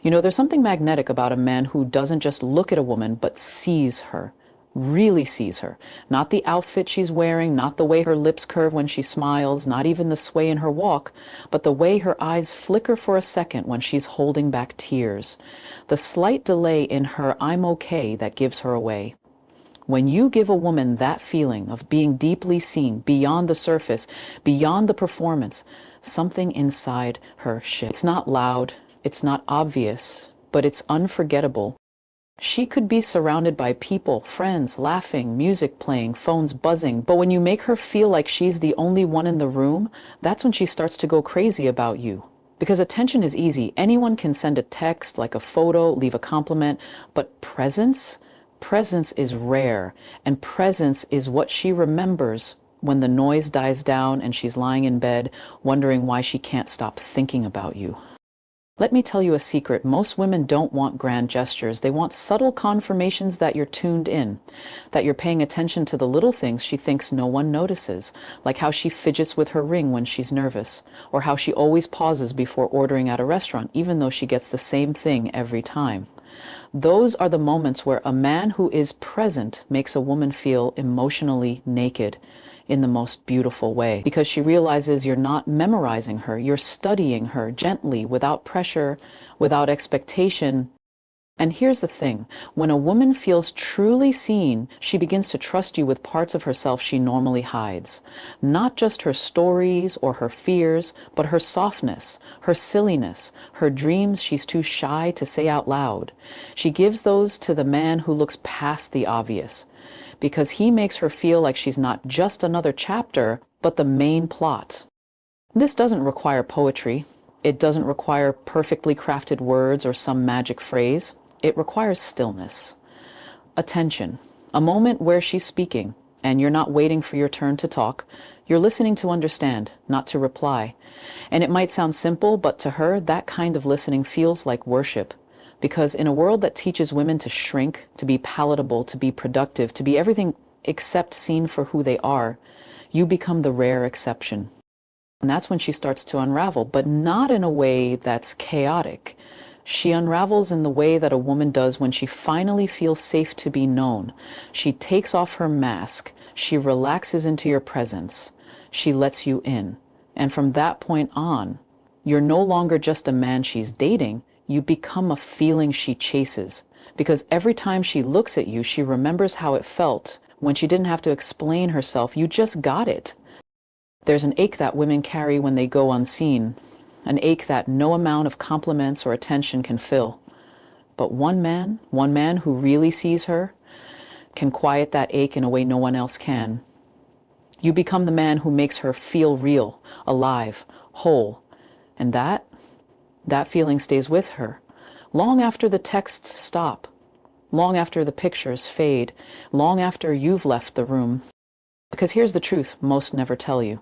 There's something magnetic about a man who doesn't just look at a woman, but sees her, really sees her. Not the outfit she's wearing, not the way her lips curve when she smiles, not even the sway in her walk, but the way her eyes flicker for a second when she's holding back tears. The slight delay in her "I'm okay" that gives her away. When you give a woman that feeling of being deeply seen, beyond the surface, beyond the performance, something inside her shifts. It's not loud, it's not obvious, but it's unforgettable. She could be surrounded by people, friends, laughing, music playing, phones buzzing, but when you make her feel like she's the only one in the room, that's when she starts to go crazy about you. Because attention is easy. Anyone can send a text, like a photo, leave a compliment, but presence is rare, and presence is what she remembers when the noise dies down and she's lying in bed wondering why she can't stop thinking about you. Let me tell you a secret. Most women don't want grand gestures. They want subtle confirmations that you're tuned in, that you're paying attention to the little things she thinks no one notices, like how she fidgets with her ring when she's nervous, or how she always pauses before ordering at a restaurant, even though she gets the same thing every time. Those are the moments where a man who is present makes a woman feel emotionally naked in the most beautiful way, because she realizes you're not memorizing her, you're studying her gently, without pressure, without expectation. And here's the thing, when a woman feels truly seen, she begins to trust you with parts of herself she normally hides. Not just her stories or her fears, but her softness, her silliness, her dreams she's too shy to say out loud. She gives those to the man who looks past the obvious, because he makes her feel like she's not just another chapter, but the main plot. This doesn't require poetry. It doesn't require perfectly crafted words or some magic phrase. It requires stillness, attention, a moment where she's speaking, and you're not waiting for your turn to talk. You're listening to understand, not to reply. And it might sound simple, but to her, that kind of listening feels like worship. Because in a world that teaches women to shrink, to be palatable, to be productive, to be everything except seen for who they are, you become the rare exception. And that's when she starts to unravel, but not in a way that's chaotic. She unravels in the way that a woman does when she finally feels safe to be known. She takes off her mask. She relaxes into your presence. She lets you in. And from that point on, you're no longer just a man she's dating. You become a feeling she chases. Because every time she looks at you, she remembers how it felt when she didn't have to explain herself. You just got it. There's an ache that women carry when they go unseen, an ache that no amount of compliments or attention can fill. But one man who really sees her, can quiet that ache in a way no one else can. You become the man who makes her feel real, alive, whole. And that feeling stays with her, long after the texts stop, long after the pictures fade, long after you've left the room. Because here's the truth most never tell you.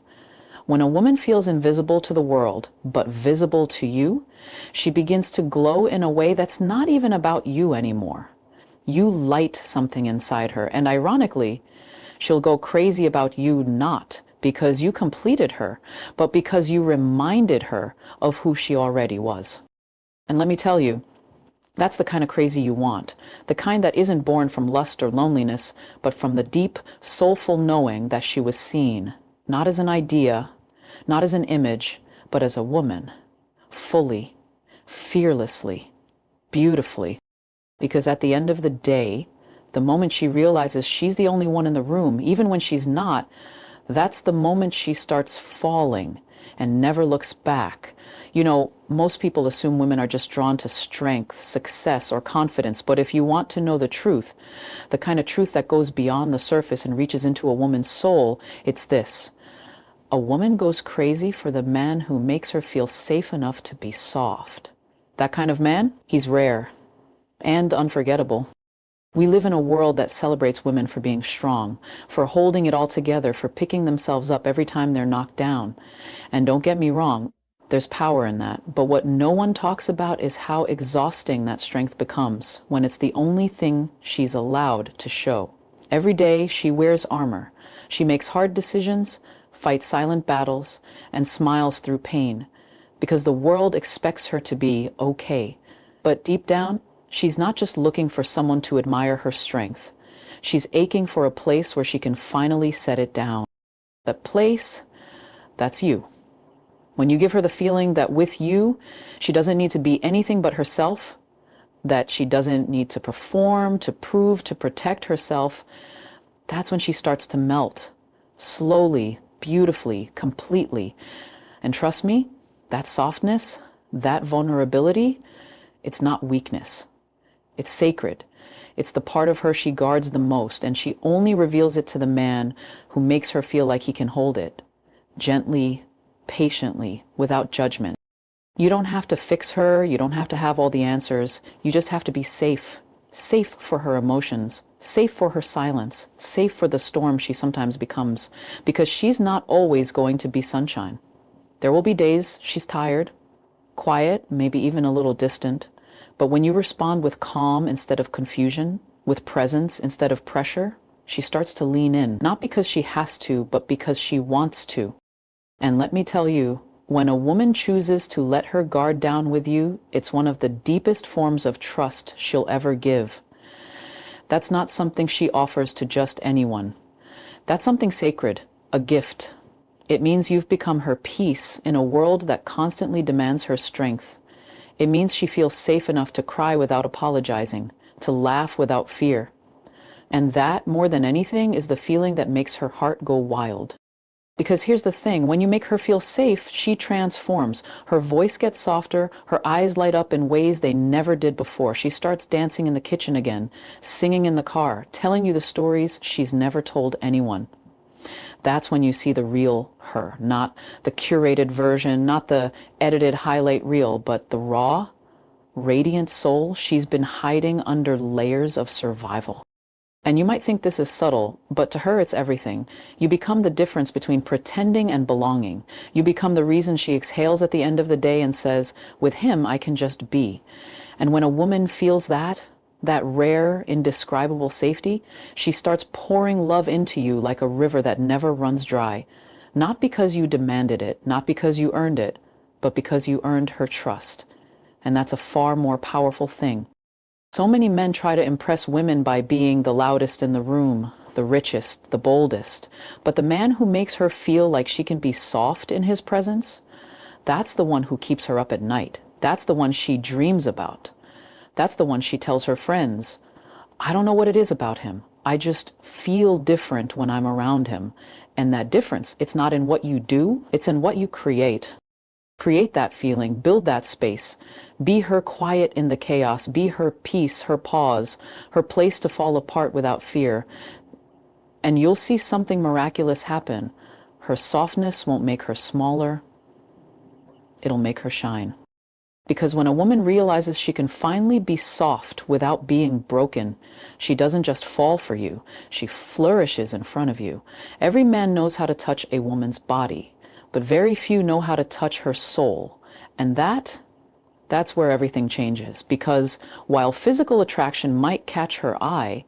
When a woman feels invisible to the world, but visible to you, she begins to glow in a way that's not even about you anymore. You light something inside her, and ironically, she'll go crazy about you not because you completed her, but because you reminded her of who she already was. And let me tell you, that's the kind of crazy you want, the kind that isn't born from lust or loneliness, but from the deep, soulful knowing that she was seen, not as an idea, not as an image, but as a woman, fully, fearlessly, beautifully. Because at the end of the day, the moment she realizes she's the only one in the room, even when she's not, that's the moment she starts falling and never looks back. Most people assume women are just drawn to strength, success, or confidence. But if you want to know the truth, the kind of truth that goes beyond the surface and reaches into a woman's soul, it's this. A woman goes crazy for the man who makes her feel safe enough to be soft. That kind of man, he's rare and unforgettable. We live in a world that celebrates women for being strong, for holding it all together, for picking themselves up every time they're knocked down. And don't get me wrong, there's power in that. But what no one talks about is how exhausting that strength becomes when it's the only thing she's allowed to show. Every day she wears armor. She makes hard decisions, fights silent battles, and smiles through pain, because the world expects her to be okay. But deep down, she's not just looking for someone to admire her strength. She's aching for a place where she can finally set it down. That place, that's you. When you give her the feeling that with you, she doesn't need to be anything but herself, that she doesn't need to perform, to prove, to protect herself, that's when she starts to melt. Slowly, beautifully, completely. And trust me, that softness, that vulnerability, it's not weakness. It's sacred. It's the part of her she guards the most, and she only reveals it to the man who makes her feel like he can hold it. Gently, patiently, without judgment. You don't have to fix her, you don't have to have all the answers. You just have to be safe. Safe for her emotions, safe for her silence, safe for the storm she sometimes becomes, because she's not always going to be sunshine. There will be days she's tired, quiet, maybe even a little distant, but when you respond with calm instead of confusion, with presence instead of pressure, she starts to lean in, not because she has to, but because she wants to. And let me tell you, when a woman chooses to let her guard down with you, it's one of the deepest forms of trust she'll ever give. That's not something she offers to just anyone. That's something sacred, a gift. It means you've become her peace in a world that constantly demands her strength. It means she feels safe enough to cry without apologizing, to laugh without fear. And that, more than anything, is the feeling that makes her heart go wild. Because here's the thing, when you make her feel safe, she transforms. Her voice gets softer, her eyes light up in ways they never did before. She starts dancing in the kitchen again, singing in the car, telling you the stories she's never told anyone. That's when you see the real her, not the curated version, not the edited highlight reel, but the raw, radiant soul she's been hiding under layers of survival. And you might think this is subtle, but to her it's everything. You become the difference between pretending and belonging. You become the reason she exhales at the end of the day and says, with him I can just be. And when a woman feels that rare, indescribable safety, she starts pouring love into you like a river that never runs dry. Not because you demanded it, not because you earned it, but because you earned her trust. And that's a far more powerful thing. So many men try to impress women by being the loudest in the room, the richest, the boldest. But the man who makes her feel like she can be soft in his presence, that's the one who keeps her up at night. That's the one she dreams about. That's the one she tells her friends, I don't know what it is about him. I just feel different when I'm around him. And that difference, it's not in what you do, it's in what you create. Create that feeling, build that space. Be her quiet in the chaos, be her peace, her pause, her place to fall apart without fear. And you'll see something miraculous happen. Her softness won't make her smaller, it'll make her shine. Because when a woman realizes she can finally be soft without being broken, she doesn't just fall for you, she flourishes in front of you. Every man knows how to touch a woman's body, but very few know how to touch her soul. And that's where everything changes. Because while physical attraction might catch her eye,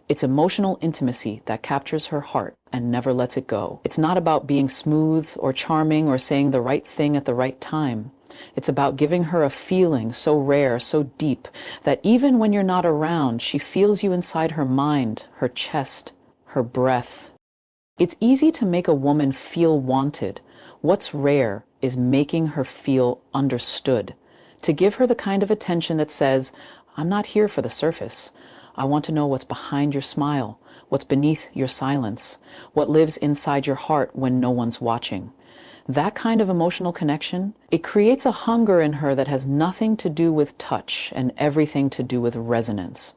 it's emotional intimacy that captures her heart and never lets it go. It's not about being smooth or charming or saying the right thing at the right time. It's about giving her a feeling so rare, so deep, that even when you're not around, she feels you inside her mind, her chest, her breath. It's easy to make a woman feel wanted. What's rare is making her feel understood. To give her the kind of attention that says, I'm not here for the surface. I want to know what's behind your smile, what's beneath your silence, what lives inside your heart when no one's watching. That kind of emotional connection, it creates a hunger in her that has nothing to do with touch and everything to do with resonance.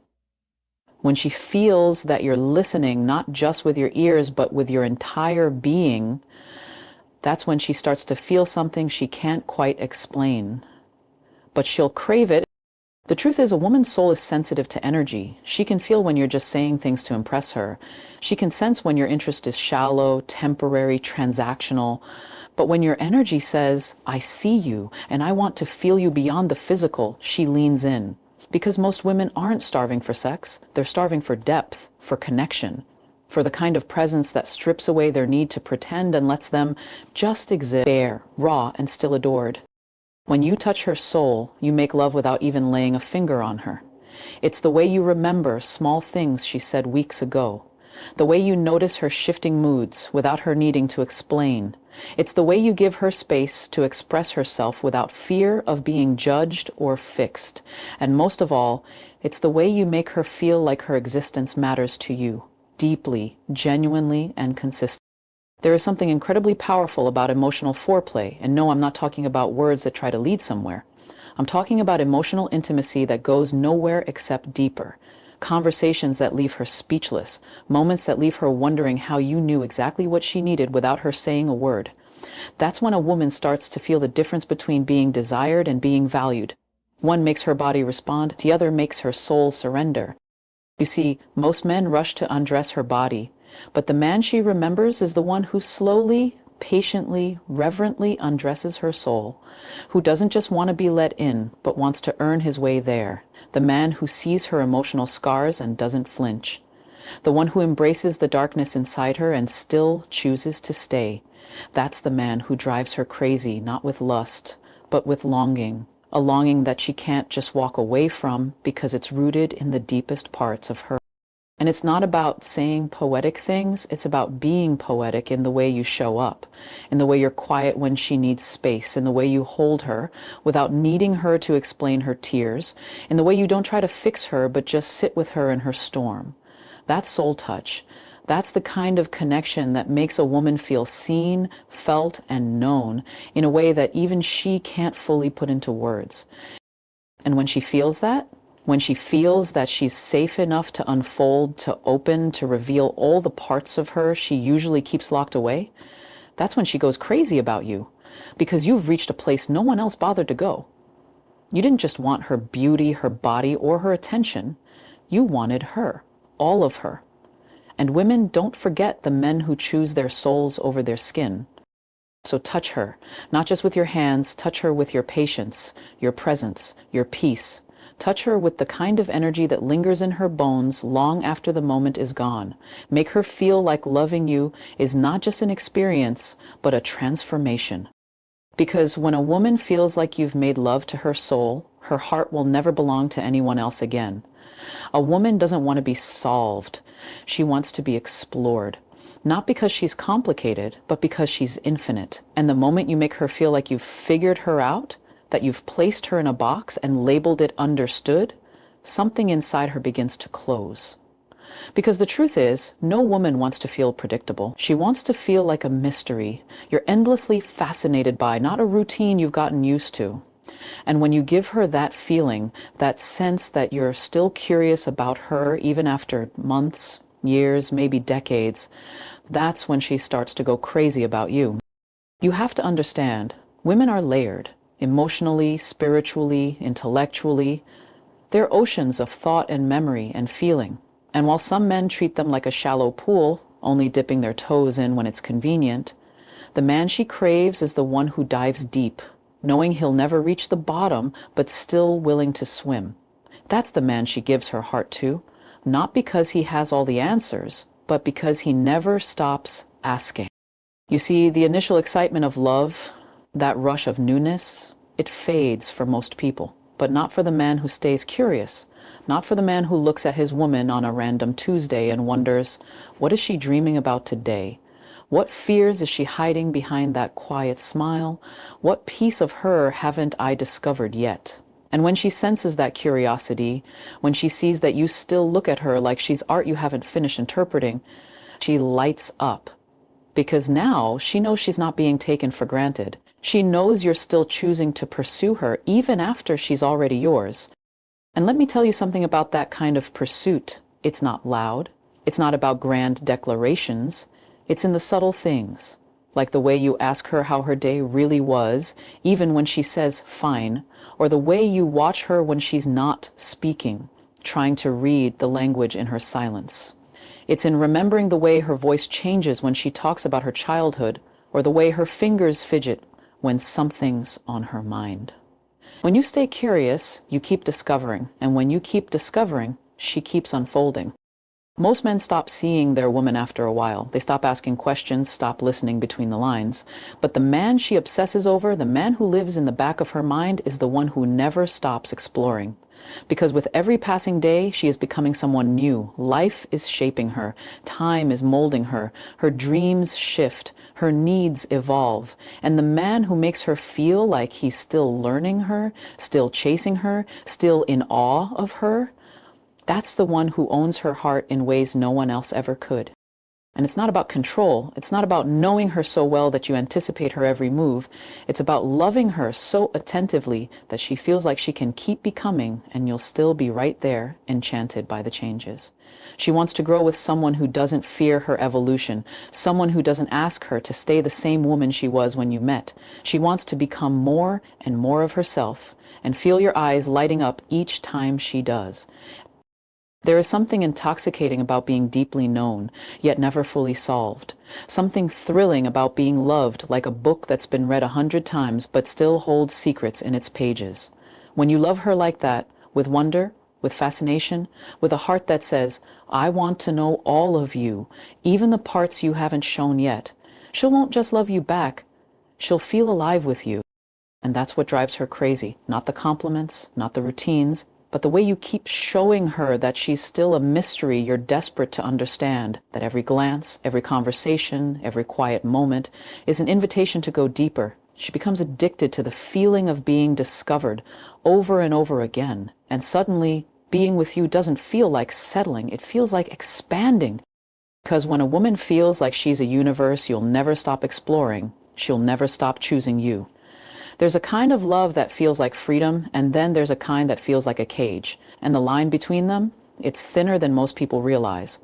When she feels that you're listening not just with your ears but with your entire being, that's when she starts to feel something she can't quite explain. But she'll crave it. The truth is, a woman's soul is sensitive to energy. She can feel when you're just saying things to impress her. She can sense when your interest is shallow, temporary, transactional. But when your energy says, I see you, and I want to feel you beyond the physical, she leans in. Because most women aren't starving for sex. They're starving for depth, for connection, for the kind of presence that strips away their need to pretend and lets them just exist, bare, raw, and still adored. When you touch her soul, you make love without even laying a finger on her. It's the way you remember small things she said weeks ago. The way you notice her shifting moods without her needing to explain. It's the way you give her space to express herself without fear of being judged or fixed. And most of all, it's the way you make her feel like her existence matters to you, deeply, genuinely, and consistently. There is something incredibly powerful about emotional foreplay, and no, I'm not talking about words that try to lead somewhere. I'm talking about emotional intimacy that goes nowhere except deeper. Conversations that leave her speechless, moments that leave her wondering how you knew exactly what she needed without her saying a word. That's when a woman starts to feel the difference between being desired and being valued. One makes her body respond, the other makes her soul surrender. You see, most men rush to undress her body, but the man she remembers is the one who slowly, patiently, reverently undresses her soul, who doesn't just want to be let in, but wants to earn his way there, the man who sees her emotional scars and doesn't flinch, the one who embraces the darkness inside her and still chooses to stay. That's the man who drives her crazy, not with lust, but with longing, a longing that she can't just walk away from because it's rooted in the deepest parts of her. And it's not about saying poetic things, it's about being poetic in the way you show up, in the way you're quiet when she needs space, in the way you hold her without needing her to explain her tears, in the way you don't try to fix her but just sit with her in her storm. That's soul touch. That's the kind of connection that makes a woman feel seen, felt, and known in a way that even she can't fully put into words. And when she feels that, when she feels that she's safe enough to unfold, to open, to reveal all the parts of her she usually keeps locked away, that's when she goes crazy about you, because you've reached a place no one else bothered to go. You didn't just want her beauty, her body, or her attention. You wanted her, all of her. And women, don't forget the men who choose their souls over their skin. So touch her, not just with your hands, touch her with your patience, your presence, your peace. Touch her with the kind of energy that lingers in her bones long after the moment is gone. Make her feel like loving you is not just an experience, but a transformation. Because when a woman feels like you've made love to her soul, her heart will never belong to anyone else again. A woman doesn't want to be solved. She wants to be explored. Not because she's complicated, but because she's infinite. And the moment you make her feel like you've figured her out, that you've placed her in a box and labeled it understood, something inside her begins to close. Because the truth is, no woman wants to feel predictable. She wants to feel like a mystery you're endlessly fascinated by, not a routine you've gotten used to. And when you give her that feeling, that sense that you're still curious about her even after months, years, maybe decades, that's when she starts to go crazy about you. You have to understand, women are layered, emotionally, spiritually, intellectually. They're oceans of thought and memory and feeling. And while some men treat them like a shallow pool, only dipping their toes in when it's convenient, the man she craves is the one who dives deep, knowing he'll never reach the bottom, but still willing to swim. That's the man she gives her heart to, not because he has all the answers, but because he never stops asking. You see, the initial excitement of love, that rush of newness, it fades for most people, but not for the man who stays curious, not for the man who looks at his woman on a random Tuesday and wonders, what is she dreaming about today? What fears is she hiding behind that quiet smile? What piece of her haven't I discovered yet? And when she senses that curiosity, when she sees that you still look at her like she's art you haven't finished interpreting, she lights up. Because now she knows she's not being taken for granted. She knows you're still choosing to pursue her even after she's already yours. And let me tell you something about that kind of pursuit. It's not loud. It's not about grand declarations. It's in the subtle things, like the way you ask her how her day really was, even when she says fine, or the way you watch her when she's not speaking, trying to read the language in her silence. It's in remembering the way her voice changes when she talks about her childhood, or the way her fingers fidget when something's on her mind. When you stay curious, you keep discovering, and when you keep discovering, she keeps unfolding. Most men stop seeing their woman after a while. They stop asking questions, stop listening between the lines. But the man she obsesses over, the man who lives in the back of her mind, is the one who never stops exploring. Because with every passing day, she is becoming someone new. Life is shaping her. Time is molding her. Her dreams shift. Her needs evolve. And the man who makes her feel like he's still learning her, still chasing her, still in awe of her, that's the one who owns her heart in ways no one else ever could. And it's not about control. It's not about knowing her so well that you anticipate her every move. It's about loving her so attentively that she feels like she can keep becoming and you'll still be right there, enchanted by the changes. She wants to grow with someone who doesn't fear her evolution, someone who doesn't ask her to stay the same woman she was when you met. She wants to become more and more of herself and feel your eyes lighting up each time she does. There is something intoxicating about being deeply known, yet never fully solved. Something thrilling about being loved like a book that's been read 100 times but still holds secrets in its pages. When you love her like that, with wonder, with fascination, with a heart that says, I want to know all of you, even the parts you haven't shown yet, she won't just love you back, she'll feel alive with you. And that's what drives her crazy, not the compliments, not the routines, but the way you keep showing her that she's still a mystery you're desperate to understand, that every glance, every conversation, every quiet moment is an invitation to go deeper. She becomes addicted to the feeling of being discovered over and over again. And suddenly, being with you doesn't feel like settling, it feels like expanding. Because when a woman feels like she's a universe you'll never stop exploring, she'll never stop choosing you. There's a kind of love that feels like freedom, and then there's a kind that feels like a cage. And the line between them, it's thinner than most people realize.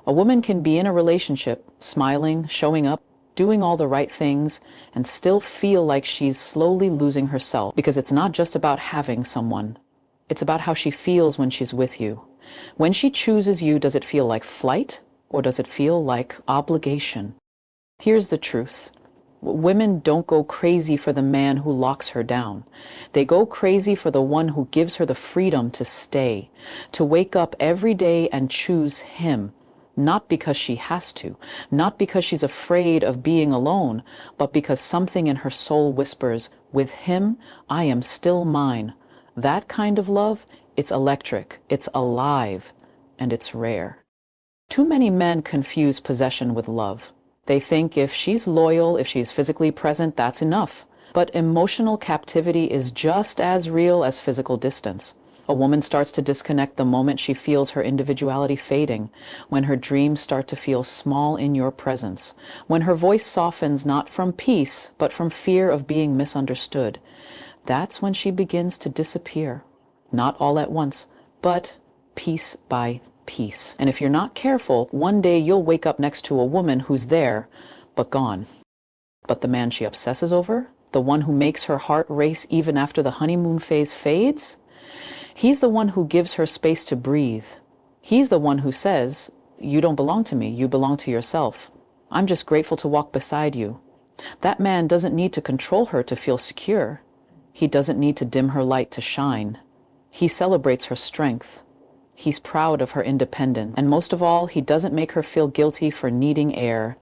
A woman can be in a relationship, smiling, showing up, doing all the right things, and still feel like she's slowly losing herself, because it's not just about having someone. It's about how she feels when she's with you. When she chooses you, does it feel like flight, or does it feel like obligation? Here's the truth. Women don't go crazy for the man who locks her down. They go crazy for the one who gives her the freedom to stay, to wake up every day and choose him, not because she has to, not because she's afraid of being alone, but because something in her soul whispers, with him, I am still mine. That kind of love, it's electric, it's alive, and it's rare. Too many men confuse possession with love. They think if she's loyal, if she's physically present, that's enough. But emotional captivity is just as real as physical distance. A woman starts to disconnect the moment she feels her individuality fading, when her dreams start to feel small in your presence, when her voice softens not from peace, but from fear of being misunderstood. That's when she begins to disappear. Not all at once, but piece by piece. And if you're not careful, one day you'll wake up next to a woman who's there, but gone. But the man she obsesses over, the one who makes her heart race even after the honeymoon phase fades, he's the one who gives her space to breathe. He's the one who says, you don't belong to me, you belong to yourself. I'm just grateful to walk beside you. That man doesn't need to control her to feel secure. He doesn't need to dim her light to shine. He celebrates her strength. He's proud of her independence, and most of all, he doesn't make her feel guilty for needing air.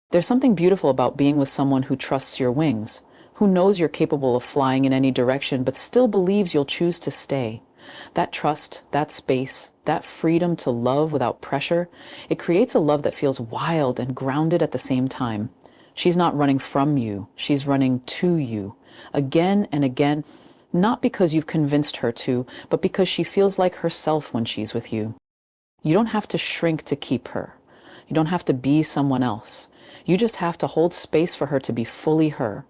There's something beautiful about being with someone who trusts your wings, who knows you're capable of flying in any direction, but still believes you'll choose to stay. That trust, that space, that freedom to love without pressure, it creates a love that feels wild and grounded at the same time. She's not running from you, she's running to you, again and again. Not because you've convinced her to, but because she feels like herself when she's with you. You don't have to shrink to keep her. You don't have to be someone else. You just have to hold space for her to be fully her.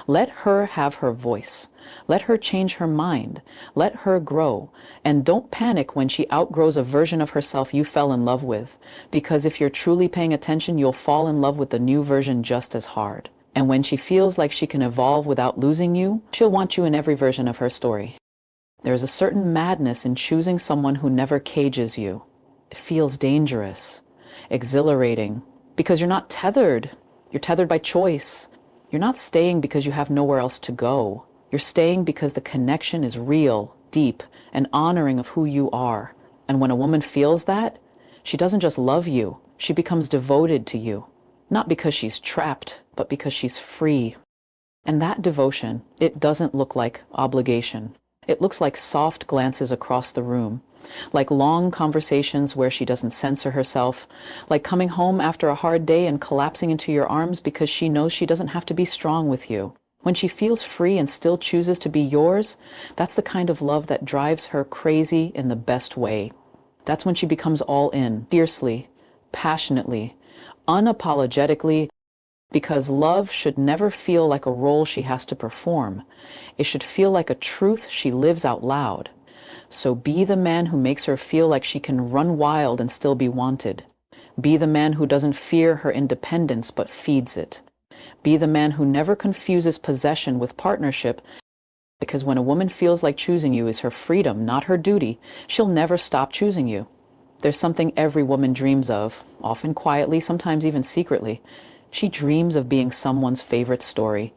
Let her have her voice. Let her change her mind. Let her grow. And don't panic when she outgrows a version of herself you fell in love with, because if you're truly paying attention, you'll fall in love with the new version just as hard. And when she feels like she can evolve without losing you, she'll want you in every version of her story. There is a certain madness in choosing someone who never cages you. It feels dangerous, exhilarating, because you're not tethered. You're tethered by choice. You're not staying because you have nowhere else to go. You're staying because the connection is real, deep, and honoring of who you are. And when a woman feels that, She doesn't just love you, she becomes devoted to you. Not because she's trapped, but because she's free. And that devotion, it doesn't look like obligation. It looks like soft glances across the room, like long conversations where she doesn't censor herself, like coming home after a hard day and collapsing into your arms because she knows she doesn't have to be strong with you. When she feels free and still chooses to be yours, that's the kind of love that drives her crazy in the best way. That's when she becomes all in, fiercely, passionately, unapologetically, because love should never feel like a role she has to perform. It should feel like a truth she lives out loud. So be the man who makes her feel like she can run wild and still be wanted. Be the man who doesn't fear her independence but feeds it. Be the man who never confuses possession with partnership, because when a woman feels like choosing you is her freedom, not her duty, she'll never stop choosing you. There's something every woman dreams of, often quietly, sometimes even secretly. She dreams of being someone's favorite story.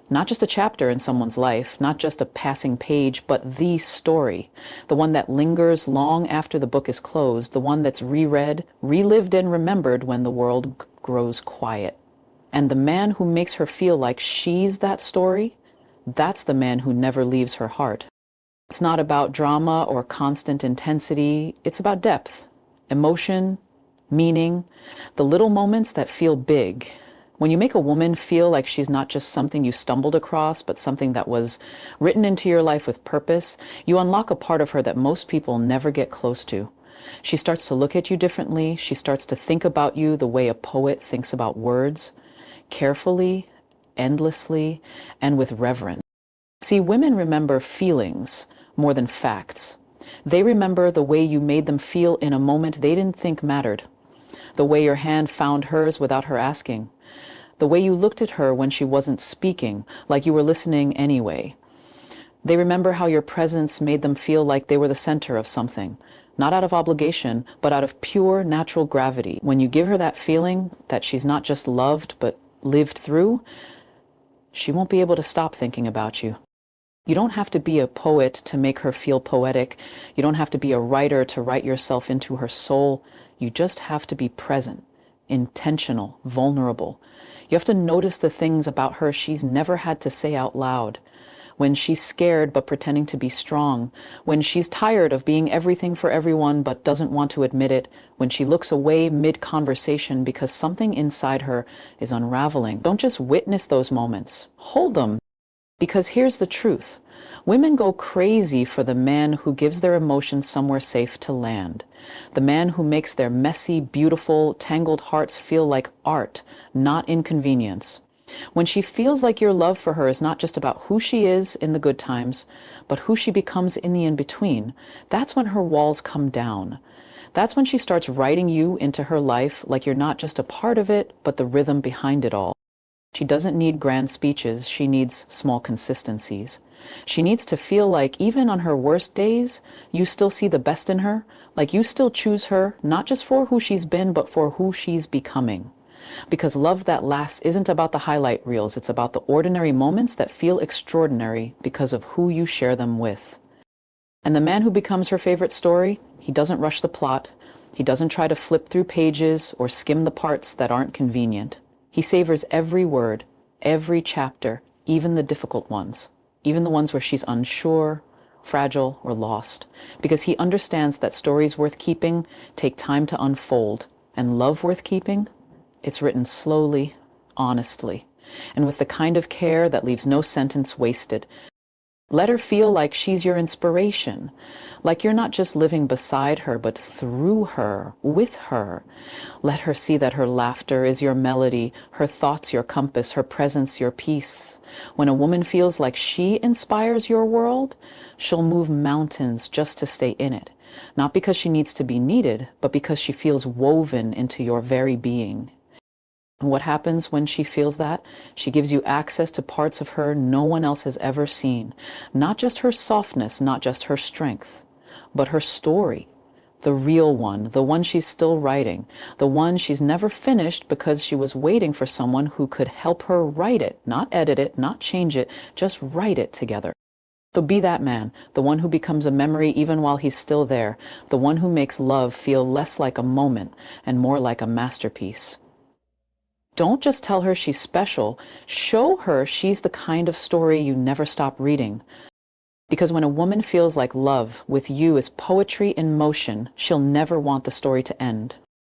Not just a chapter in someone's life, not just a passing page, but the story. The one that lingers long after the book is closed, the one that's reread, relived, and remembered when the world grows quiet. And the man who makes her feel like she's that story, that's the man who never leaves her heart. It's not about drama or constant intensity. It's about depth, emotion, meaning, the little moments that feel big. When you make a woman feel like she's not just something you stumbled across, but something that was written into your life with purpose, you unlock a part of her that most people never get close to. She starts to look at you differently. She starts to think about you the way a poet thinks about words, carefully, endlessly, and with reverence. See, women remember feelings more than facts. They remember the way you made them feel in a moment they didn't think mattered. The way your hand found hers without her asking. The way you looked at her when she wasn't speaking, like you were listening anyway. They remember how your presence made them feel like they were the center of something, not out of obligation, but out of pure natural gravity. When you give her that feeling that she's not just loved, but lived through, she won't be able to stop thinking about you. You don't have to be a poet to make her feel poetic. You don't have to be a writer to write yourself into her soul. You just have to be present, intentional, vulnerable. You have to notice the things about her she's never had to say out loud. When she's scared but pretending to be strong. When she's tired of being everything for everyone but doesn't want to admit it. When she looks away mid-conversation because something inside her is unraveling. Don't just witness those moments. Hold them. Because here's the truth. Women go crazy for the man who gives their emotions somewhere safe to land. The man who makes their messy, beautiful, tangled hearts feel like art, not inconvenience. When she feels like your love for her is not just about who she is in the good times, but who she becomes in the in-between, that's when her walls come down. That's when she starts writing you into her life like you're not just a part of it, but the rhythm behind it all. She doesn't need grand speeches, she needs small consistencies. She needs to feel like even on her worst days, you still see the best in her, like you still choose her, not just for who she's been, but for who she's becoming. Because love that lasts isn't about the highlight reels, it's about the ordinary moments that feel extraordinary because of who you share them with. And the man who becomes her favorite story, he doesn't rush the plot, he doesn't try to flip through pages or skim the parts that aren't convenient. He savors every word, every chapter, even the difficult ones, even the ones where she's unsure, fragile, or lost, because he understands that stories worth keeping take time to unfold, and love worth keeping, it's written slowly, honestly, and with the kind of care that leaves no sentence wasted. Let her feel like she's your inspiration, like you're not just living beside her, but through her, with her. Let her see that her laughter is your melody, her thoughts your compass, her presence your peace. When a woman feels like she inspires your world, she'll move mountains just to stay in it. Not because she needs to be needed, but because she feels woven into your very being. And what happens when she feels that? She gives you access to parts of her no one else has ever seen. Not just her softness, not just her strength, but her story. The real one, the one she's still writing, the one she's never finished because she was waiting for someone who could help her write it, not edit it, not change it, just write it together. So be that man, the one who becomes a memory even while he's still there, the one who makes love feel less like a moment and more like a masterpiece. Don't just tell her she's special, show her she's the kind of story you never stop reading. Because when a woman feels like love with you is poetry in motion, she'll never want the story to end.